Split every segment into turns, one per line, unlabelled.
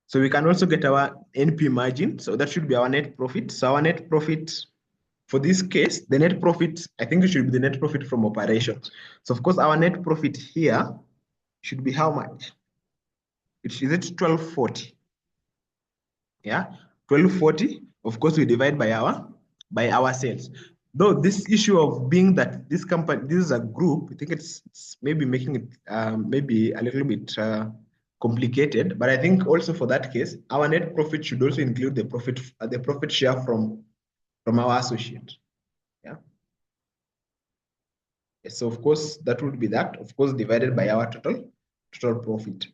So we can also get our NP margin. So that should be our net profit. So our net profit for this case, the net profit, I think it should be the net profit from operations. So of course, our net profit here should be how much? Is it 1240? Yeah, 1240. Of course, we divide by our sales. Though this issue of being that this company, this is a group, I think it's maybe making it maybe a little bit complicated. But I think also for that case, our net profit should also include the profit share from our associate. Yeah. So of course that would be that. Of course divided by our total profit.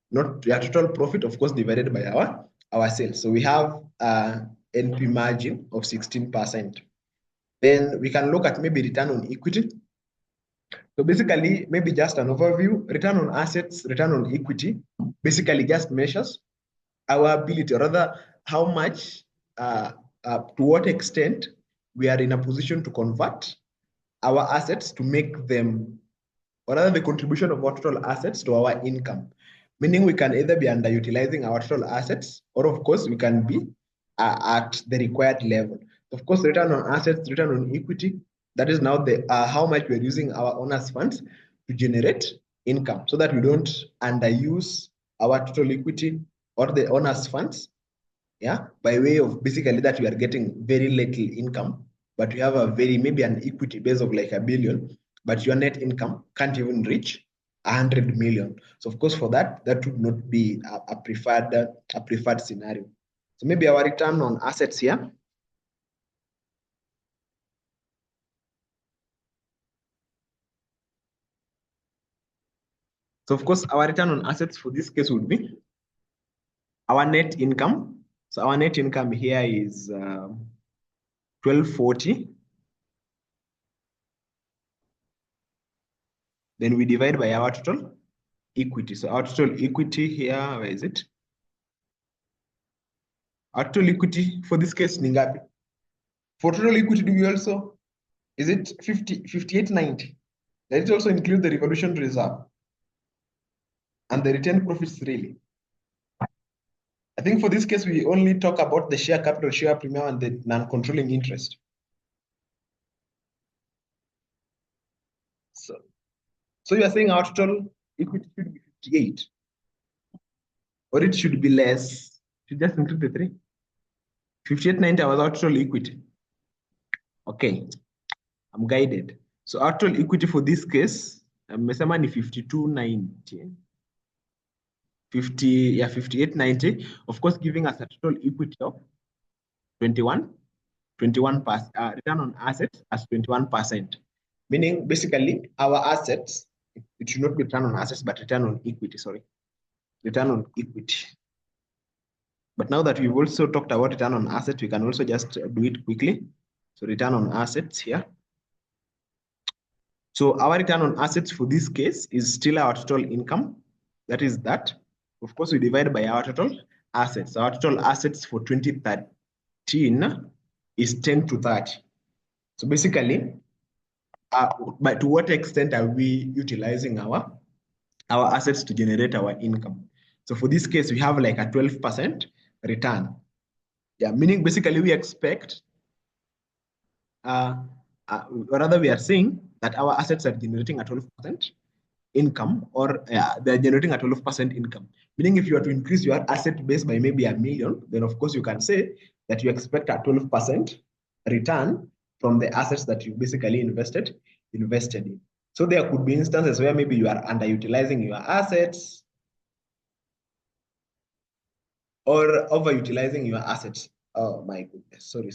Not your total profit, of course, divided by our sales. So we have NP margin of 16%. Then we can look at maybe return on equity. So basically, maybe just an overview, return on assets, return on equity, basically just measures our ability, or rather how much, to what extent we are in a position to convert our assets to make them, or rather the contribution of our total assets to our income. Meaning we can either be underutilizing our total assets, or of course we can be at the required level. Of course, return on assets, return on equity, that is now the how much we're using our owners' funds to generate income, so that we don't underuse our total equity or the owners' funds, yeah, by way of basically that we are getting very little income, but we have a very, maybe an equity base of like 1 billion, but your net income can't even reach 100 million. So of course, for that would not be a preferred scenario. So maybe our return on assets here. So of course, our return on assets for this case would be our net income. So our net income here is 1240. Then we divide by our total equity. So our total equity here, where is it? Our total equity for this case, Ningapi. For total equity, do we also, is it 5890? Does it also include the revolution reserve and the retained profits really? I think for this case, we only talk about the share capital, share premium, and the non-controlling interest. So you are saying our total equity should be 58, or it should be less? Should just include the 3. 5890 was our total equity. Okay, I'm guided. So our total equity for this case, mesema ni 5290. 5890, of course, giving us a total equity of 21%, return on assets as 21%. Meaning basically our assets, it should not be return on assets, but return on equity, sorry. Return on equity. But now that we've also talked about return on assets, we can also just do it quickly. So return on assets here. So our return on assets for this case is still our total income. That is that. Of course, we divide by our total assets. Our total assets for 2013 is 10 to 30. So basically, but to what extent are we utilizing our assets to generate our income? So for this case, we have like a 12% return. Yeah, meaning basically we expect, or rather we are saying that our assets are generating a 12% income, or they're generating a 12% income. Meaning if you are to increase your asset base by maybe 1 million, then of course you can say that you expect a 12% return from the assets that you basically invested in. So there could be instances where maybe you are underutilizing your assets or overutilizing your assets. Oh my goodness, sorry.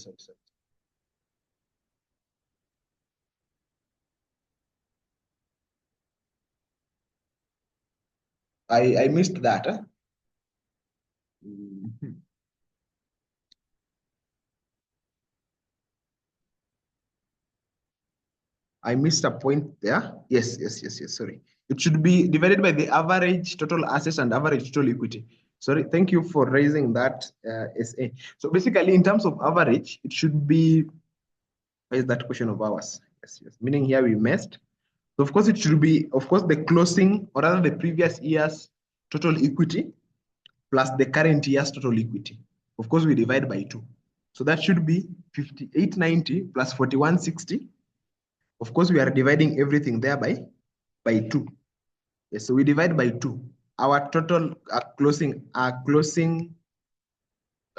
I missed that. Huh? I missed a point there. Yes, sorry. It should be divided by the average total assets and average total equity. Sorry, thank you for raising that, SA. So basically, in terms of average, it should be, where is that question of ours? Yes, meaning here we missed. So of course, it should be, of course, the closing, or rather the previous year's total equity plus the current year's total equity. Of course, we divide by 2. So that should be 5890 plus 4160. Of course, we are dividing everything there by 2. Yes, so we divide by 2. Our total closing,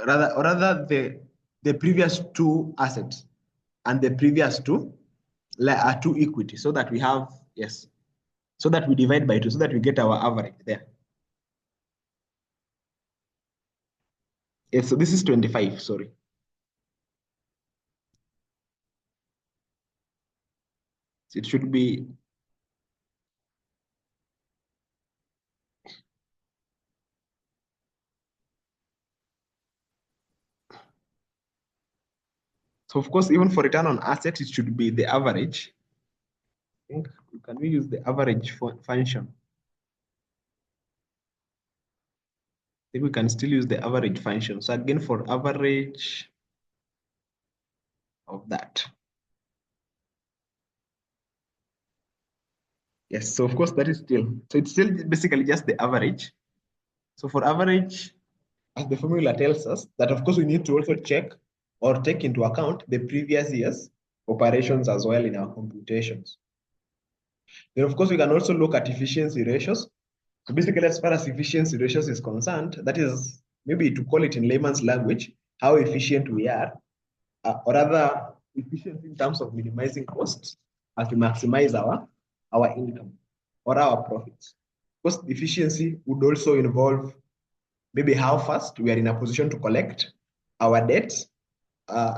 rather the previous two assets and the previous two are two equity, so that we have, yes, so that we divide by 2, so that we get our average there. Yes, so this is 25, sorry. So it should be, so of course, even for return on assets, it should be the average. I think, can we use the average function? I think we can still use the average function. So again, for average of that. Yes, so of course that is still, so it's still basically just the average. So for average, as the formula tells us, that of course we need to also check or take into account the previous year's operations as well in our computations. Then of course we can also look at efficiency ratios. So basically, as far as efficiency ratios is concerned, that is, maybe to call it in layman's language, how efficient we are, or rather efficient in terms of minimizing costs as to maximize our income or our profits. Cost efficiency would also involve maybe how fast we are in a position to collect our debts,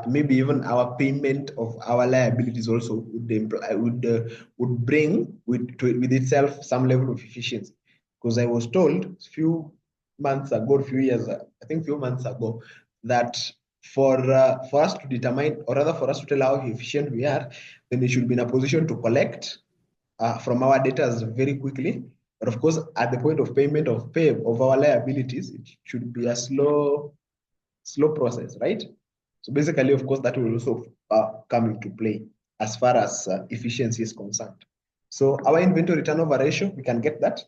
maybe even our payment of our liabilities also would bring with itself some level of efficiency. Because I was told a few months ago, I think few months ago, that for us to determine, or rather for us to tell how efficient we are, then we should be in a position to collect from our debtors very quickly. But of course, at the point of payment of our liabilities, it should be a slow process, right? So basically, of course, that will also come into play as far as efficiency is concerned. So our inventory turnover ratio, we can get that.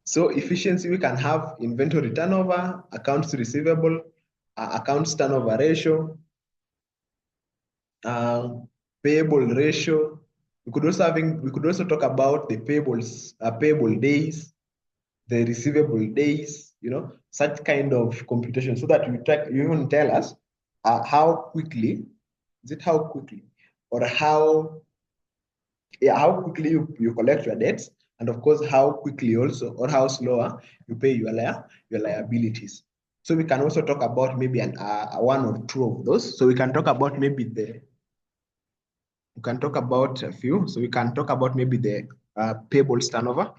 So efficiency, we can have inventory turnover, accounts receivable, accounts turnover ratio, uh, payable ratio. We could also talk about the payable days, the receivable days, such kind of computation, so that you even tell us how quickly, is it how quickly, or how quickly you collect your debts, and of course how quickly also, or how slower you pay your liabilities. So we can also talk about maybe one or two of those. So we can talk about maybe we can talk about a few. So we can talk about maybe the payables turnover.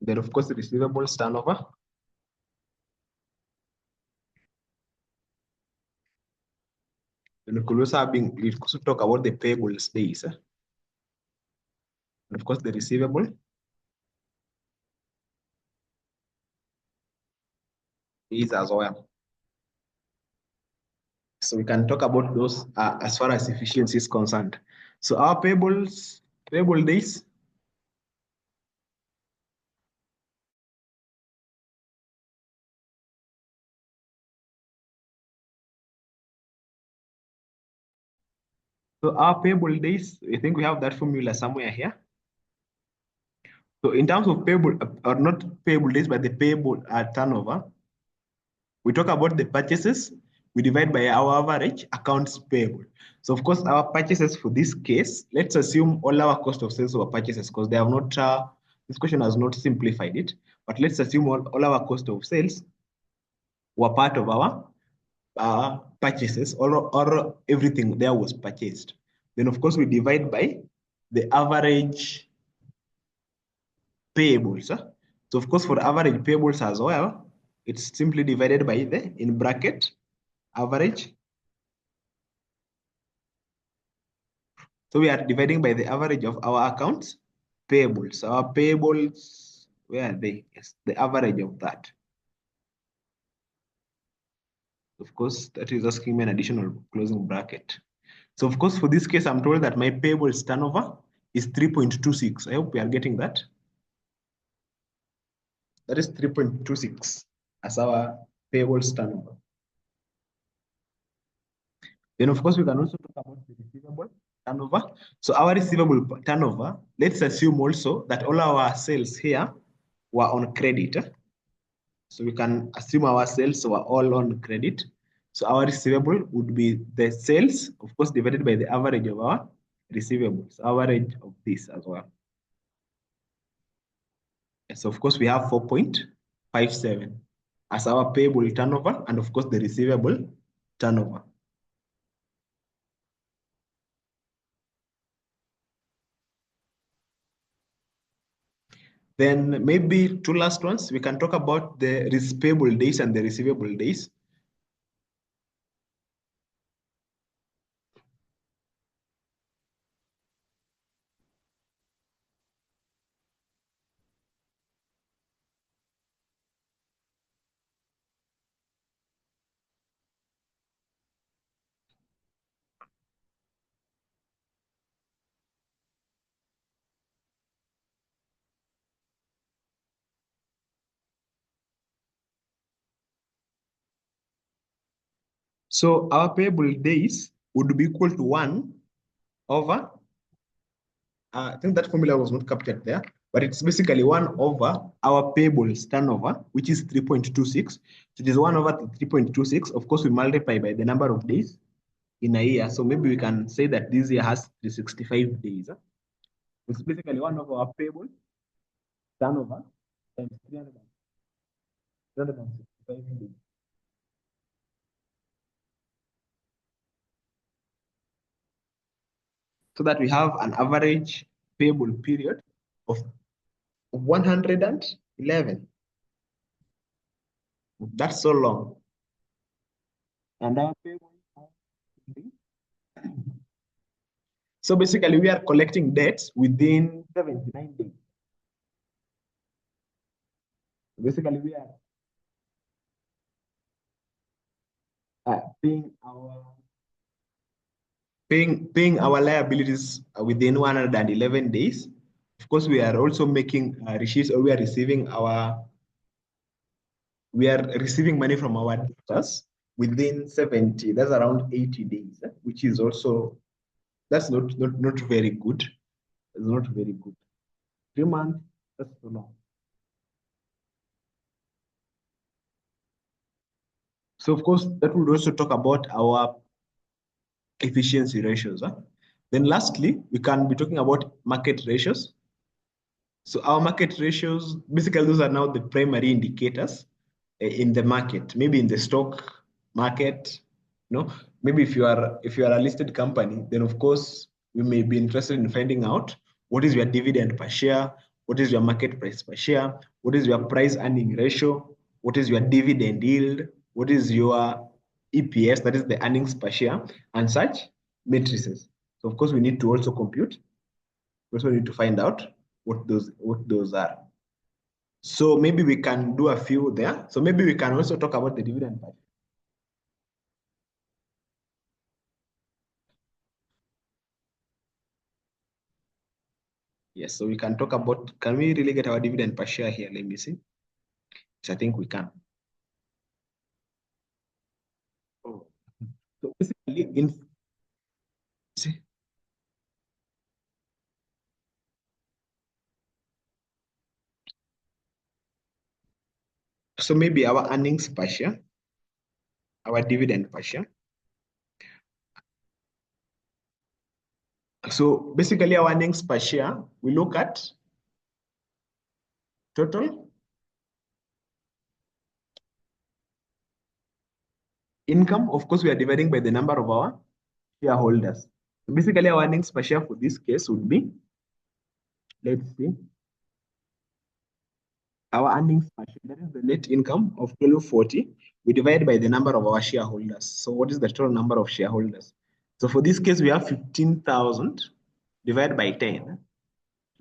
Then of course the receivables turnover. Then we could also talk about the payables days. And of course the receivable days as well. So we can talk about those as far as efficiency is concerned. So our payable days. So our payable days, I think we have that formula somewhere here. So in terms of payable, or not payable days, but the payable turnover, we talk about the purchases, we divide by our average accounts payable. So of course, our purchases for this case, let's assume all our cost of sales were purchases, because they have not, this question has not simplified it, but let's assume all our cost of sales were part of our purchases, or everything there was purchased. Then of course we divide by the average payables. So of course for average payables as well, it's simply divided by the, in bracket, average. So we are dividing by the average of our accounts payables. Our payables, where are they? Yes, the average of that. Of course, that is asking me an additional closing bracket. So of course, for this case, I'm told that my payables turnover is 3.26. I hope we are getting that. That is 3.26 as our payables turnover. Then of course, we can also talk about the receivable turnover. So our receivable turnover, let's assume also that all our sales here were on credit. So we can assume our sales were all on credit. So our receivable would be the sales, of course, divided by the average of our receivables, average of this as well. So of course, we have 4.57 as our payable turnover, and of course, the receivable turnover. Then maybe two last ones, we can talk about the payable days and the receivable days. So our payable days would be equal to 1 over, I think that formula was not captured there, but it's basically 1 over our payables turnover, which is 3.26. So it is 1 over 3.26. Of course, we multiply by the number of days in a year. So maybe we can say that this year has 365 days. It's basically 1 over our payable turnover times 365 days. So that we have an average payable period of 111. That's so long. And our payable. So basically, we are collecting debts within 79 days. Basically, we are paying our liabilities within 111 days. Of course, we are also making receipts, or we are receiving money from our debtors within 70. That's around 80 days, which is also that's not very good. It's not very good. 3 months, that's too long. So of course, that would also talk about our efficiency ratios. Then lastly, we can be talking about market ratios. So our market ratios, basically those are now the primary indicators in the market, maybe in the stock market, maybe if you are a listed company, then of course we may be interested in finding out what is your dividend per share, what is your market price per share, what is your price earning ratio, what is your dividend yield, what is your EPS, that is the earnings per share, and such matrices. So of course we need to also compute. We also need to find out what those are. So maybe we can do a few there. So maybe we can also talk about the dividend part. Yes, so we can talk about, can we really get our dividend per share here? Let me see. So I think we can. Oh. So basically, see, so maybe our earnings per share, our dividend per share. So basically our earnings per share, we look at total income. Of course, we are dividing by the number of our shareholders. So basically our earnings per share for this case would be, let's see, our earnings per share, that is the net income of 1240. We divide by the number of our shareholders. So what is the total number of shareholders? So for this case, we have 15,000 divided by 10.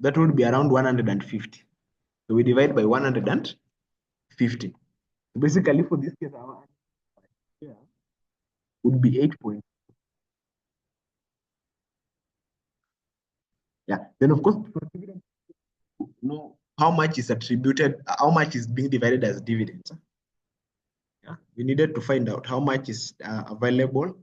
That would be around 150. So we divide by 150. Basically, for this case, our answer would be 8 point. Yeah. Then of course, for dividend, know how much is attributed, how much is being divided as dividends. Yeah. We needed to find out how much is available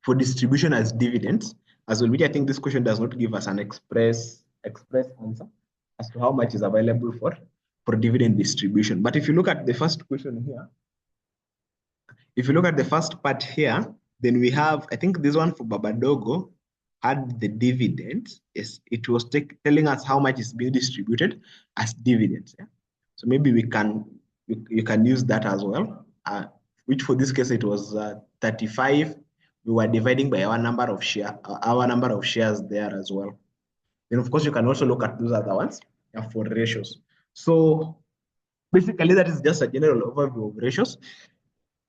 for distribution as dividends. As well, which I think this question does not give us an express answer as to how much is available for dividend distribution. But if you look at the first question here, if you look at the first part here, then we have, I think this one for Babadogo had the dividends. Yes, it was telling us how much is being distributed as dividends. Yeah? So maybe you can use that as well. Which for this case it was 35. We were dividing by our number of shares there as well. Then of course you can also look at those other ones for ratios. So basically that is just a general overview of ratios.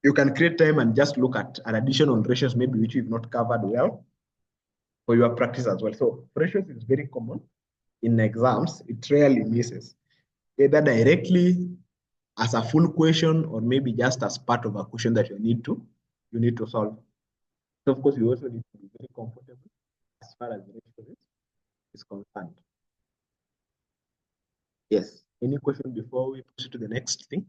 You can create time and just look at an addition on ratios, maybe which you've not covered well for your practice as well. So ratios is very common in exams. It rarely misses, either directly as a full question or maybe just as part of a question that you need to solve. So of course, you also need to be very comfortable as far as ratios is concerned. Yes. Any question before we proceed to the next thing?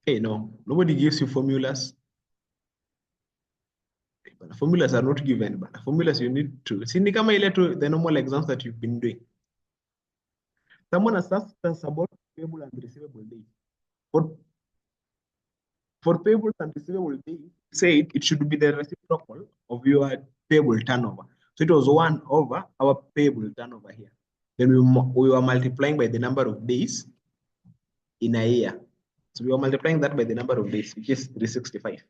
Hey, no, nobody gives you formulas. But formulas are not given, but formulas you need to. See, the normal exams that you've been doing. Someone has asked us about payable and receivable days. For payable and receivable days, said it should be the reciprocal of your payable turnover. So it was 1 over our payable turnover here. Then we were multiplying by the number of days in a year. So we were multiplying that by the number of days, which is 365.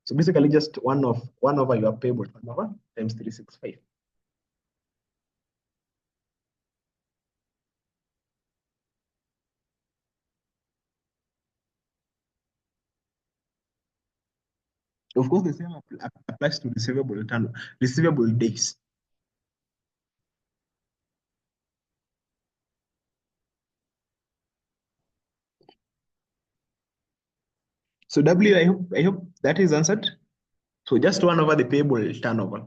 So basically just 1 over your payable turnover times 365. Of course, the same applies to receivable days. So W, I hope that is answered. So just 1 over the payable turnover.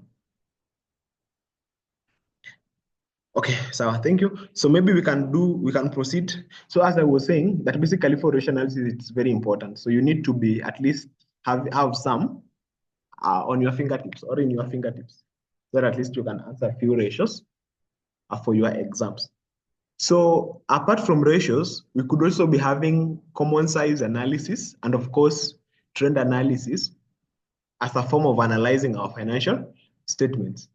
Okay, so thank you. So maybe we can proceed. So as I was saying, that basically for ratio analysis, it's very important. So you need to be at least have some on your fingertips or in your fingertips, so that at least you can answer a few ratios for your exams. So apart from ratios, we could also be having common size analysis and of course, trend analysis as a form of analyzing our financial statements.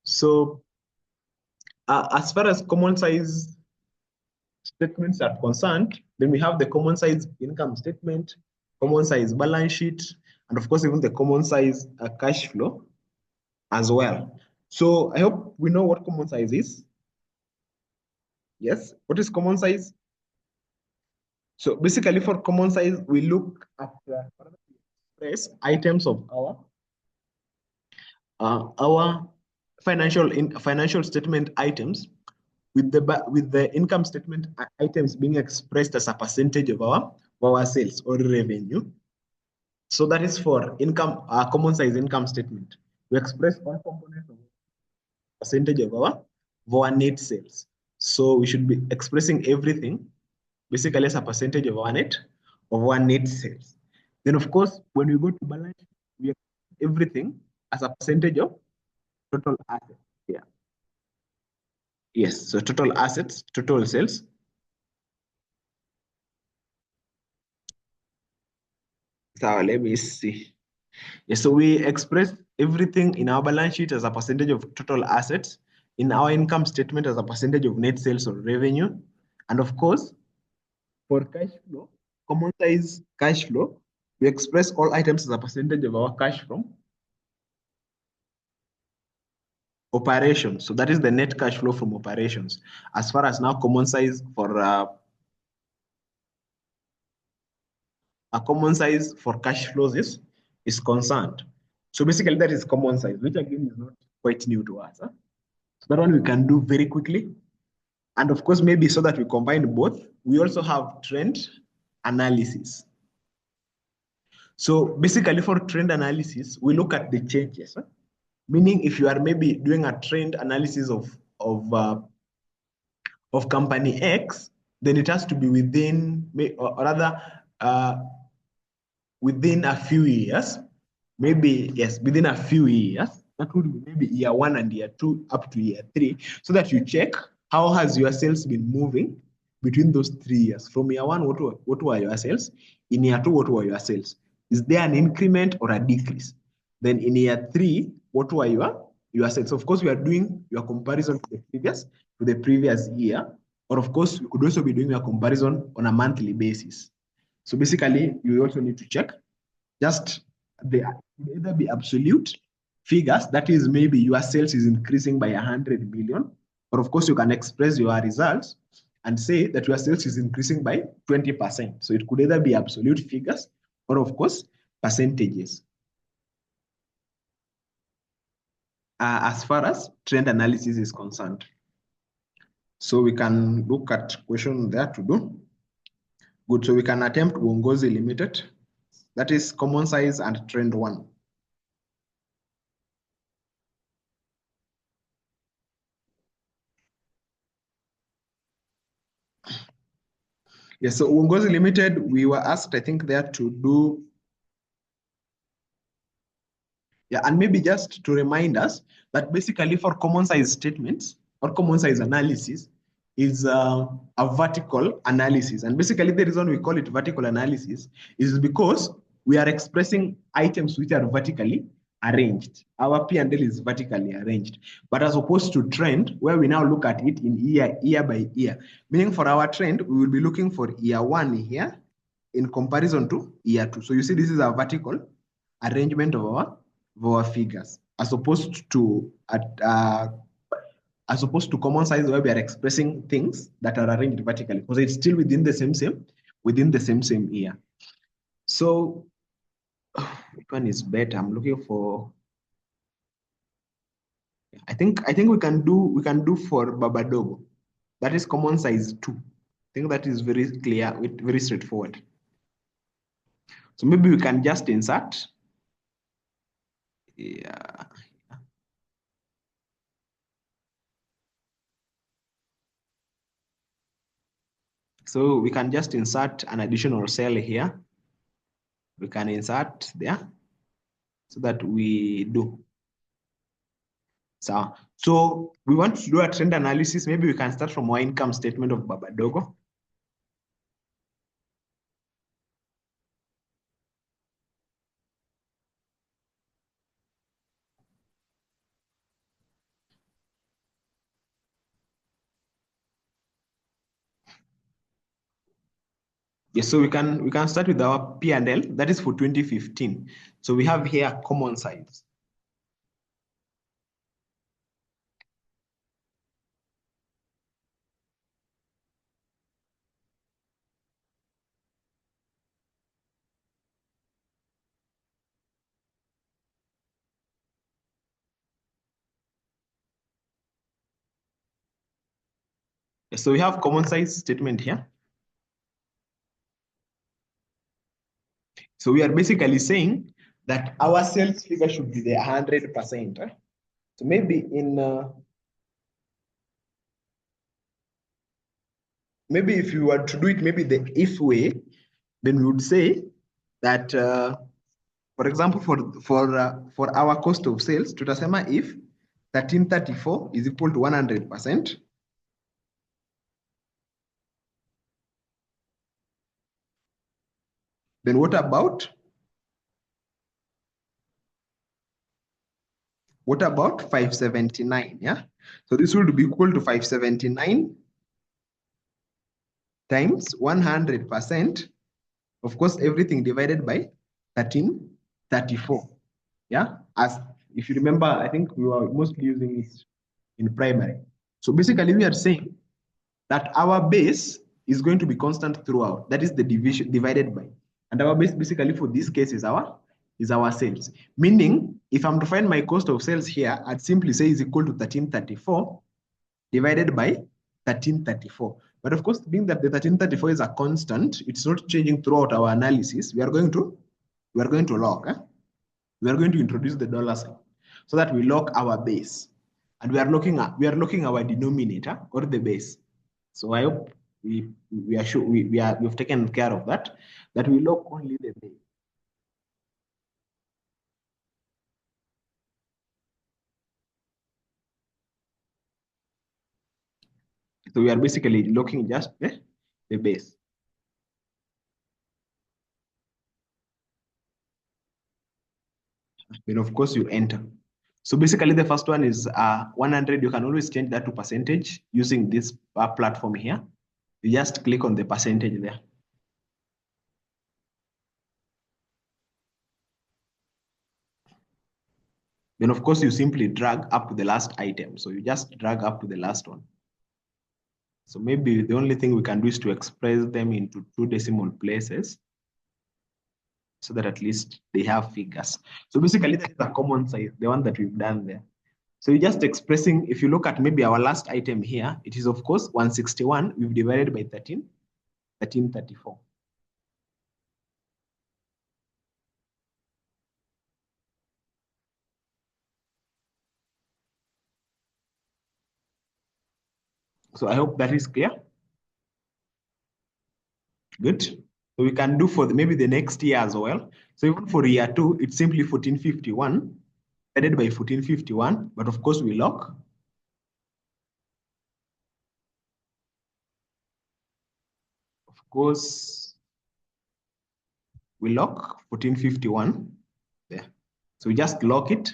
So as far as common size statements are concerned, then we have the common size income statement, common size balance sheet, and of course, even the common size cash flow as well. So I hope we know what common size is. Yes, what is common size? So basically for common size, we look at the items of our financial statement items with the income statement items being expressed as a percentage of our sales or revenue. So that is for income, common size income statement. We express all components of percentage of our net sales. So we should be expressing everything basically as a percentage of our net sales. Then of course, when we go to balance sheet, we express everything as a percentage of total assets. Yeah. Yes. So total assets, total sales. So let me see. Yeah, so we express everything in our balance sheet as a percentage of total assets, in our income statement as a percentage of net sales or revenue. And of course, for cash flow, common size cash flow, we express all items as a percentage of our cash from operations. So that is the net cash flow from operations. As far as now common size for a common size for cash flows is is concerned. So basically that is common size, which again is not quite new to us. Huh? So that one we can do very quickly. And of course, maybe so that we combine both, we also have trend analysis. So basically for trend analysis, we look at the changes. Huh? Meaning if you are maybe doing a trend analysis of company X, then it has to be within, or rather, within a few years, maybe, yes, within a few years, that would be maybe year 1 and year 2 up to year 3, so that you check how has your sales been moving between those 3 years. From year 1, what were your sales? In year 2, what were your sales? Is there an increment or a decrease? Then in year 3, what were your sales? Of course, we are doing your comparison to the previous year, or of course, you could also be doing a comparison on a monthly basis. So basically, you also need to check just the either be absolute figures, that is maybe your sales is increasing by 100 million, or of course you can express your results and say that your sales is increasing by 20%. So it could either be absolute figures or of course percentages. As far as trend analysis is concerned. So we can look at question there to do. Good, so we can attempt Uongozi Limited. That is common size and trend 1. Yes, so Uongozi Limited, we were asked, I think, there to do. Yeah, and maybe just to remind us that basically for common size statements or common size analysis is a vertical analysis. And basically the reason we call it vertical analysis is because we are expressing items which are vertically arranged. Our P&L is vertically arranged. But as opposed to trend, where we now look at it in year by year, meaning for our trend, we will be looking for year 1 here in comparison to year 2. So you see, this is a vertical arrangement of our figures, as opposed to common size, where we are expressing things that are arranged vertically, because it's still within the same year. So which one is better? I'm looking for. I think we can do for Babadogo. That is common size 2. I think that is very clear, very straightforward. So maybe we can just insert. Yeah. So we can just insert an additional cell here. We can insert there so that we do. So we want to do a trend analysis. Maybe we can start from our income statement of Babadogo. Yes, so we can start with our P&L. That is for 2015. So we have here common size. Yes, so we have common size statement here. So we are basically saying that our sales figure should be the 100%. Right? So maybe maybe if you were to do it, maybe the if way, then we would say that, for example, for our cost of sales, tutasema if 1334 is equal to 100%, then what about 579? Yeah, so this would be equal to 579 times 100%. Of course, everything divided by 1334. Yeah, as if you remember, I think we were mostly using it in primary. So basically, we are saying that our base is going to be constant throughout. That is the division divided by. And our base basically for this case is our is our sales. Meaning, if I'm to find my cost of sales here, I'd simply say is equal to 1334 divided by 1334. But of course, being that the 1334 is a constant, it's not changing throughout our analysis. We are going to log. We are going to introduce the dollar sign so that we lock our base, and we are looking our denominator or the base. So I hope we are sure we've taken care of that. That we lock only the base. So we are basically looking just the base. Then of course you enter. So basically the first one is 100. You can always change that to percentage using this platform here. You just click on the percentage there. Then of course you simply drag up to the last item. So you just drag up to the last one. So maybe the only thing we can do is to express them into two decimal places so that at least they have figures. So basically that is a common size, the one that we've done there. So you're just expressing, if you look at maybe our last item here, it is of course 161, we've divided by 1334. So I hope that is clear. Good. So we can do for maybe the next year as well. So even for year two, it's simply 1451 divided by 1451, but of course we lock. Of course, we lock 1451 there. So we just lock it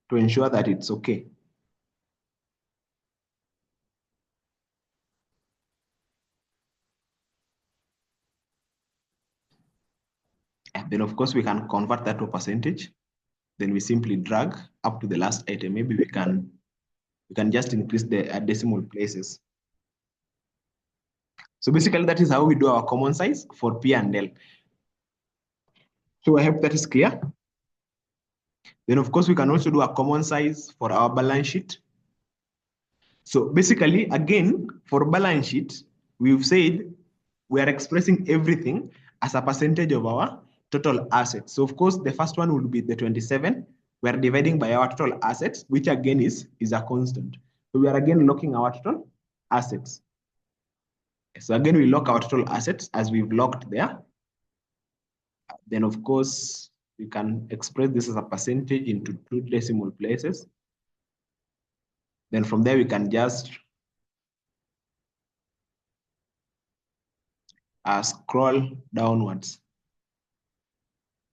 to ensure that it's okay. And then of course we can convert that to a percentage. Then we simply drag up to the last item. Maybe we can just increase the decimal places. So basically that is how we do our common size for P and L. So I hope that is clear. Then of course we can also do a common size for our balance sheet. So basically, again, for balance sheet, we've said we are expressing everything as a percentage of our total assets. So of course, the first one will be the 27. We are dividing by our total assets, which again is a constant. So we are again locking our total assets. So again, we lock our total assets as we've locked there. Then of course, we can express this as a percentage into two decimal places. Then from there, we can just scroll downwards.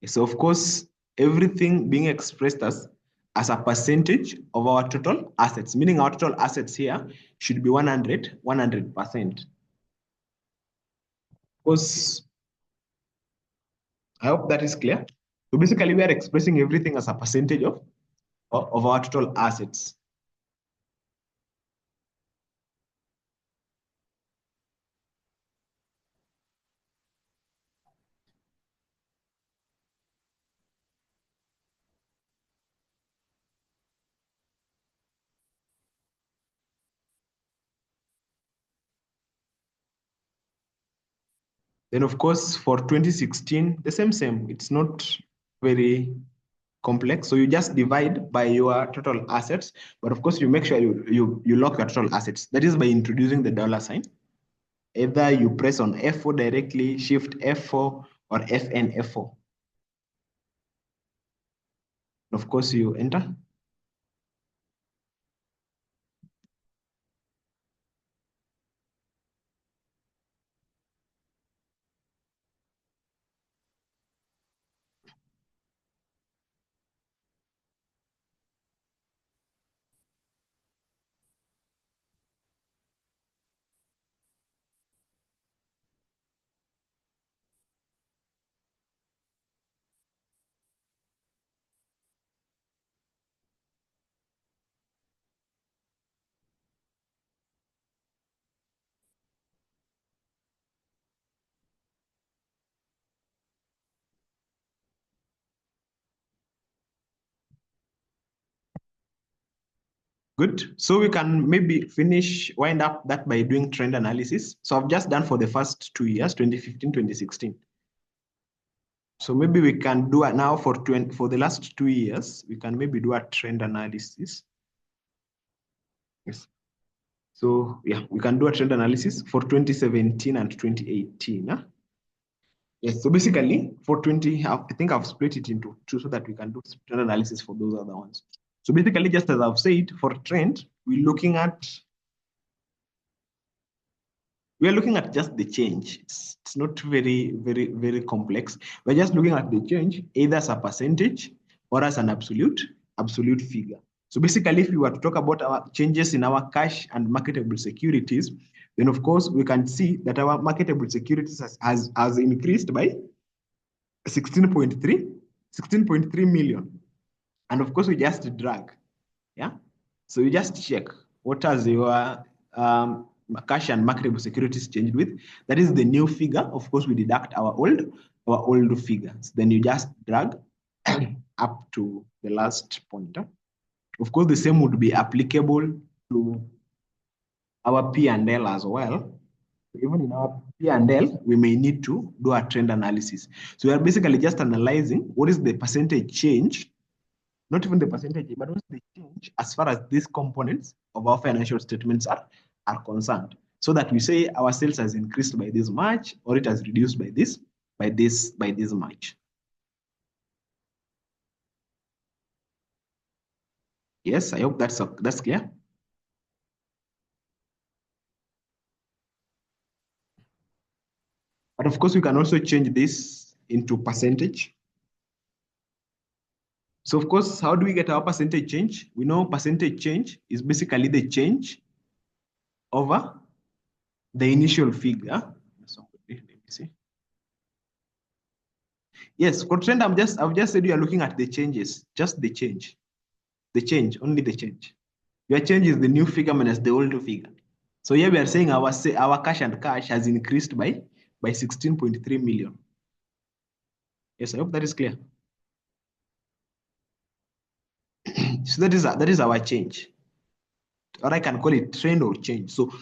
So of course, everything being expressed as a percentage of our total assets, meaning our total assets here should be 100%. Of course, I hope that is clear. So basically, we are expressing everything as a percentage of our total assets. Then of course, for 2016, the same. It's not very complex. So you just divide by your total assets, but of course you make sure you lock your total assets. That is by introducing the dollar sign. Either you press on F4 directly, Shift F4, or FN F4. Of course, you enter. Good. So we can maybe wind up that by doing trend analysis. So I've just done for the first 2 years, 2015, 2016. So maybe we can do it now for the last 2 years. We can maybe do a trend analysis. Yes. So yeah, we can do a trend analysis for 2017 and 2018. Huh? Yes. So basically for 20, I think I've split it into two so that we can do trend analysis for those other ones. So basically, just as I've said, for trend, we are looking at just the change. It's not very, very, very complex. We're just looking at the change either as a percentage or as an absolute figure. So basically, if we were to talk about our changes in our cash and marketable securities, then of course we can see that our marketable securities has increased by 16.3 million. And of course, we just drag. Yeah. So you just check what has your cash and marketable securities changed with. That is the new figure. Of course, we deduct our old figures. Then you just drag up to the last pointer. Of course, the same would be applicable to our P&L as well. Even in our P&L, we may need to do a trend analysis. So we are basically just analyzing what is the percentage change, not even the percentage, but what's the change as far as these components of our financial statements are concerned. So that we say our sales has increased by this much, or it has reduced by this much. Yes, I hope that's clear. But of course, we can also change this into percentage. So of course, how do we get our percentage change? We know percentage change is basically the change over the initial figure. Let me see. Yes, for trend, I've just said you are looking at the changes, just the change, only the change. Your change is the new figure minus the old figure. So here we are saying our cash and cash has increased by 16.3 million. Yes, I hope that is clear. So that is our change, or I can call it trend or change. So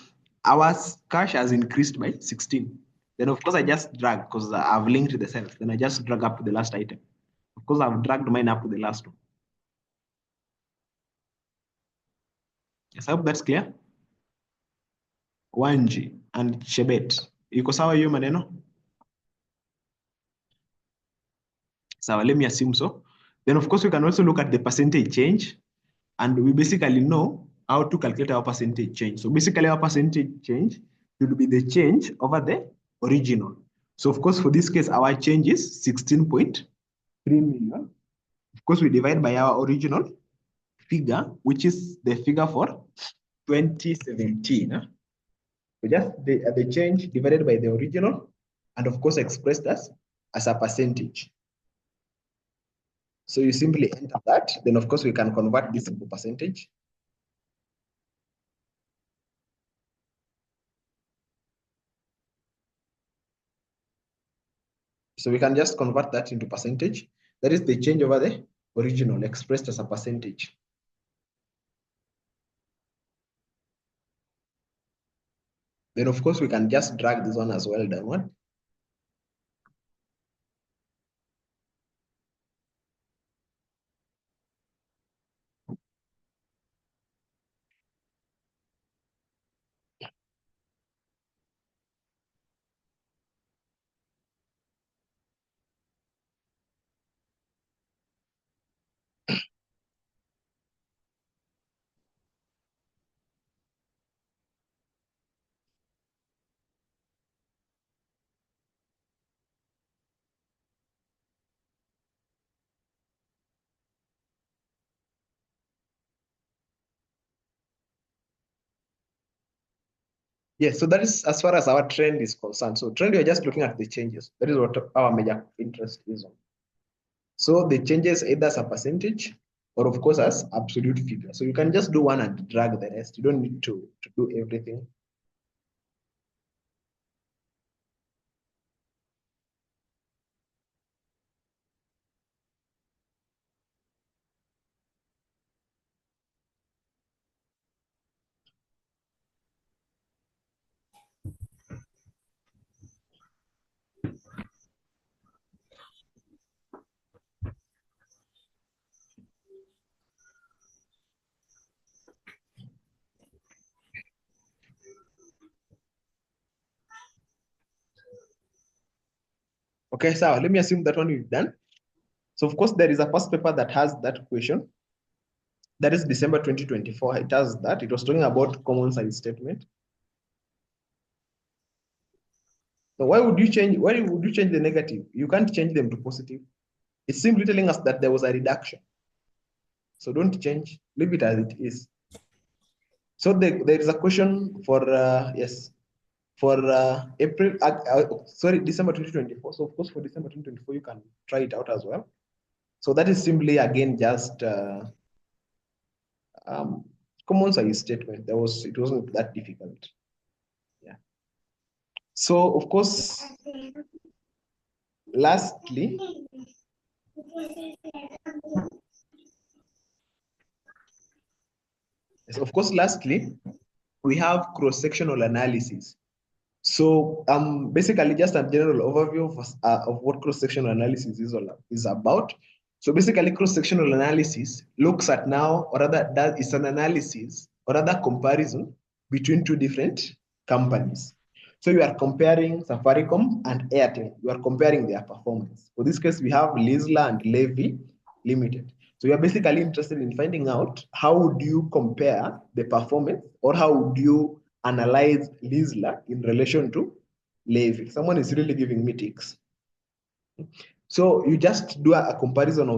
our cash has increased by 16. Then of course I just drag because I've linked the cells. Then I just drag up to the last item. Of course I've dragged mine up to the last one. Yes, I hope that's clear. Wanji and Chebet. Iko sawa hiyo maneno? Sawa, let me assume so. Then of course we can also look at the percentage change, and we basically know how to calculate our percentage change. So basically our percentage change should be the change over the original. So of course for this case our change is 16.3 million. Of course we divide by our original figure, which is the figure for 2017. So just the change divided by the original, and of course expressed as a percentage. So you simply enter that, then of course we can convert this into percentage. So we can just convert that into percentage. That is the change over the original expressed as a percentage. Then of course we can just drag this one as well downward. Yes, so that is as far as our trend is concerned. So trend, we're just looking at the changes. That is what our major interest is on. So the changes either as a percentage or of course as absolute figure. So you can just do one and drag the rest. You don't need to do everything. Okay, so let me assume that one we've done. So of course, there is a past paper that has that question. That is December 2024. It has that. It was talking about common size statement. So why would you change? Why would you change the negative? You can't change them to positive. It's simply telling us that there was a reduction. So don't change. Leave it as it is. So there is a question for yes, for December 2024. So of course for December 2024 you can try it out as well. So that is simply again just um, common size statement. It wasn't that difficult. Yeah. So of course, lastly, we have cross-sectional analysis. So basically just a general overview of what cross-sectional analysis is about. So basically cross-sectional analysis looks at now, or rather that is an analysis or rather comparison between two different companies. So you are comparing Safaricom and Airtel. You are comparing their performance. For this case, we have Lizla and Levy Limited. So you are basically interested in finding out how would you compare the performance or how would you analyze Lizla in relation to Levy. Someone is really giving me ticks. So you just do a comparison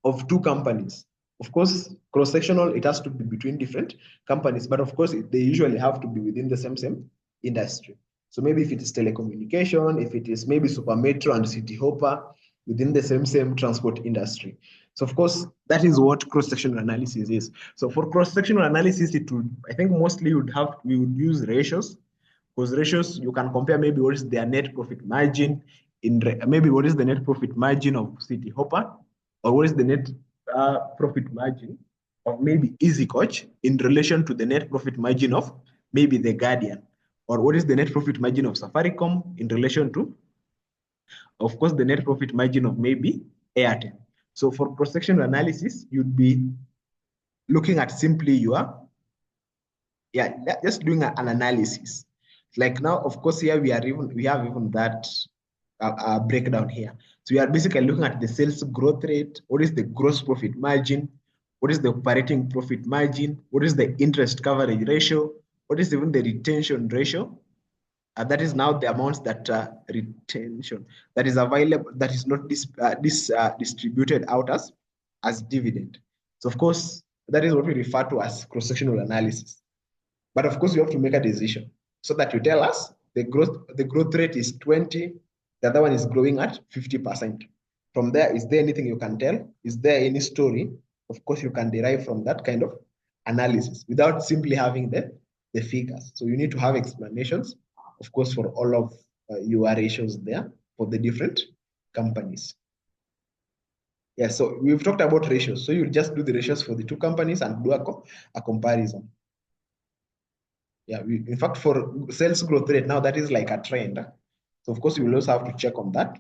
of two companies. Of course, cross-sectional, it has to be between different companies, but of course, they usually have to be within the same industry. So maybe if it is telecommunication, if it is maybe Super Metro and City Hopper within the same transport industry. So of course, that is what cross-sectional analysis is. So for cross-sectional analysis, I think mostly we would use ratios, because ratios you can compare maybe what is their net profit margin maybe what is the net profit margin of City Hopper, or what is the net profit margin of maybe Easy Coach in relation to the net profit margin of maybe The Guardian, or what is the net profit margin of Safaricom in relation to, of course, the net profit margin of maybe Airtel. So for cross-sectional analysis, you'd be looking at simply just doing an analysis. Like now, of course, here we have even that breakdown here. So we are basically looking at the sales growth rate. What is the gross profit margin? What is the operating profit margin? What is the interest coverage ratio? What is even the retention ratio? That is now the amounts that retention that is available, that is not distributed out as dividend. So of course, that is what we refer to as cross-sectional analysis. But of course, you have to make a decision so that you tell us the growth rate is 20, the other one is growing at 50%. From there, is there anything you can tell? Is there any story? Of course, you can derive from that kind of analysis without simply having the figures. So you need to have explanations, of course, for all of your ratios there for the different companies. Yeah, so we've talked about ratios. So you just do the ratios for the two companies and do a comparison. Yeah, in fact, for sales growth rate, now that is like a trend. So of course, you will also have to check on that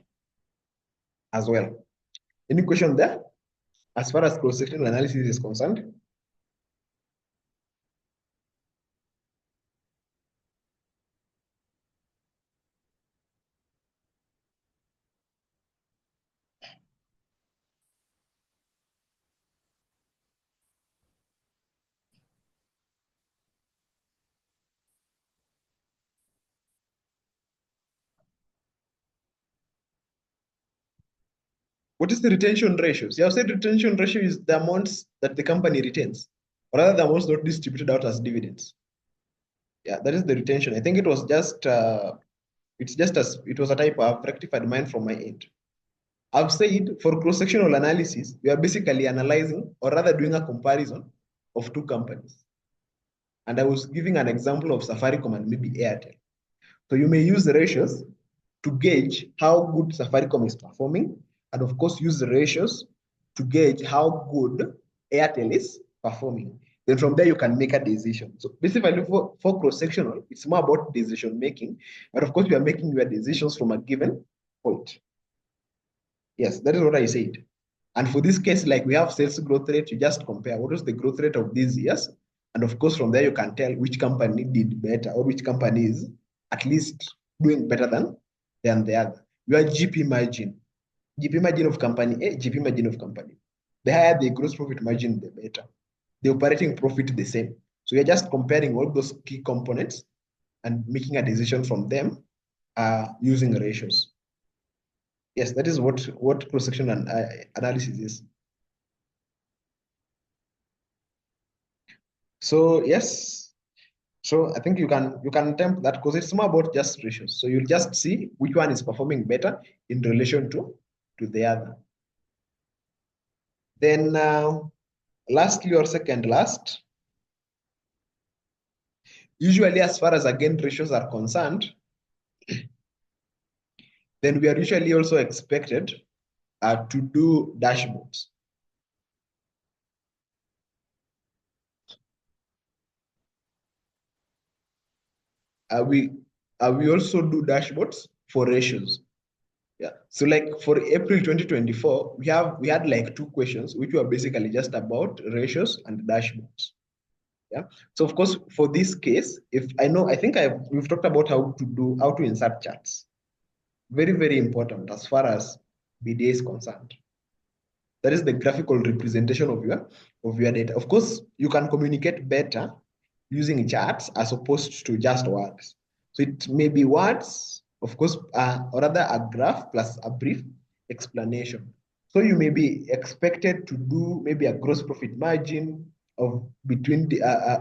as well. Any question there? As far as cross-sectional analysis is concerned? What is the retention ratio? See, I've said retention ratio is the amounts that the company retains, or rather the amounts not distributed out as dividends. Yeah, that is the retention. I think it was just, it was a typo. I've rectified mine from my end. I've said for cross-sectional analysis, we are basically analyzing, or rather doing a comparison of two companies. And I was giving an example of Safaricom and maybe Airtel. So you may use the ratios to gauge how good Safaricom is performing, and of course use the ratios to gauge how good Airtel is performing. Then from there you can make a decision. So basically for cross-sectional, it's more about decision making, but of course you are making your decisions from a given point. Yes, that is what I said. And for this case, like we have sales growth rate, you just compare what was the growth rate of these years. And of course, from there, you can tell which company did better or which company is at least doing better than the other. your GP margin of company A, GP margin of company. The higher the gross profit margin, the better. The operating profit, the same. So you're just comparing all those key components and making a decision from them using ratios. Yes, that is what cross-section analysis is. So yes, so I think you can attempt that because it's more about just ratios. So you'll just see which one is performing better in relation to the other. Then lastly or second last, usually as far as again ratios are concerned, then we are usually also expected to do dashboards. We also do dashboards for ratios. Yeah. So like for April 2024, we had like two questions which were basically just about ratios and dashboards. Yeah. So of course, for this case, if I think we've talked about how to insert charts. Very, very important as far as BDA is concerned. That is the graphical representation of your data. Of course, you can communicate better using charts as opposed to just words. So it may be words, of course, or rather a graph plus a brief explanation. So you may be expected to do maybe a gross profit margin of between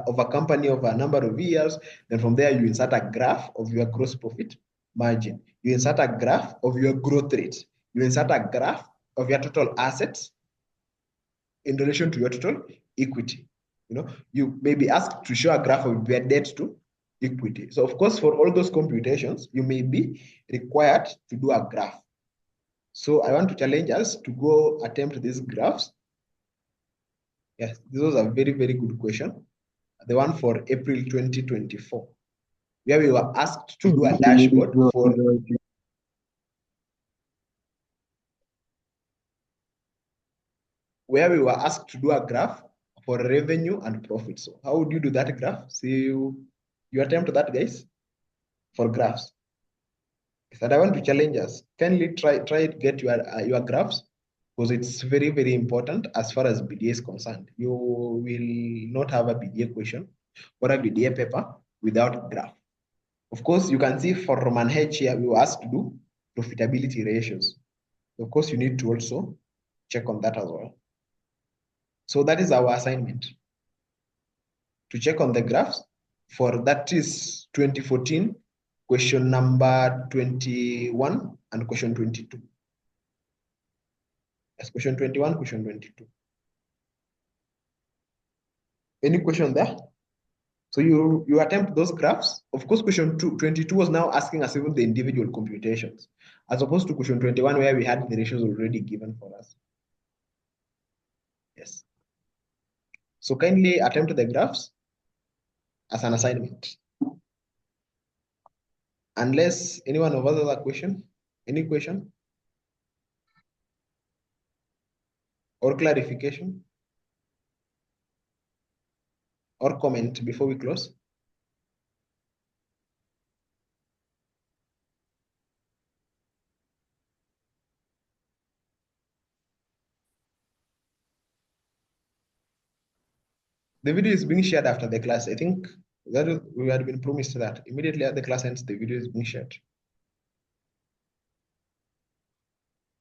of a company of a number of years. Then from there you insert a graph of your gross profit margin. You insert a graph of your growth rate. You insert a graph of your total assets in relation to your total equity. You may be asked to show a graph of your debt to equity. So of course, for all those computations, you may be required to do a graph. So I want to challenge us to go attempt these graphs. Yes, this was a very, very good question. The one for April 2024, where we were asked to do a dashboard for where we were asked to do a graph for revenue and profit. So how would you do that graph? So you attempt that, guys, for graphs. That I want to challenge us. Can you try to get your graphs? Because it's very, very important as far as BDA is concerned. You will not have a BDA question or a BDA paper without graph. Of course, you can see for Roman H here, we were asked to do profitability ratios. Of course, you need to also check on that as well. So that is our assignment, to check on the graphs for that is 2014, question number 21 and question 22. Yes, question 21, question 22. Any question there? So you attempt those graphs. Of course, question 22 was now asking us even the individual computations, as opposed to question 21 where we had the ratios already given for us. Yes. So kindly attempt the graphs as an assignment. Unless anyone of us has a question, any question or clarification or comment before we close. The video is being shared after the class. I think that we had been promised that immediately after the class ends, the video is being shared.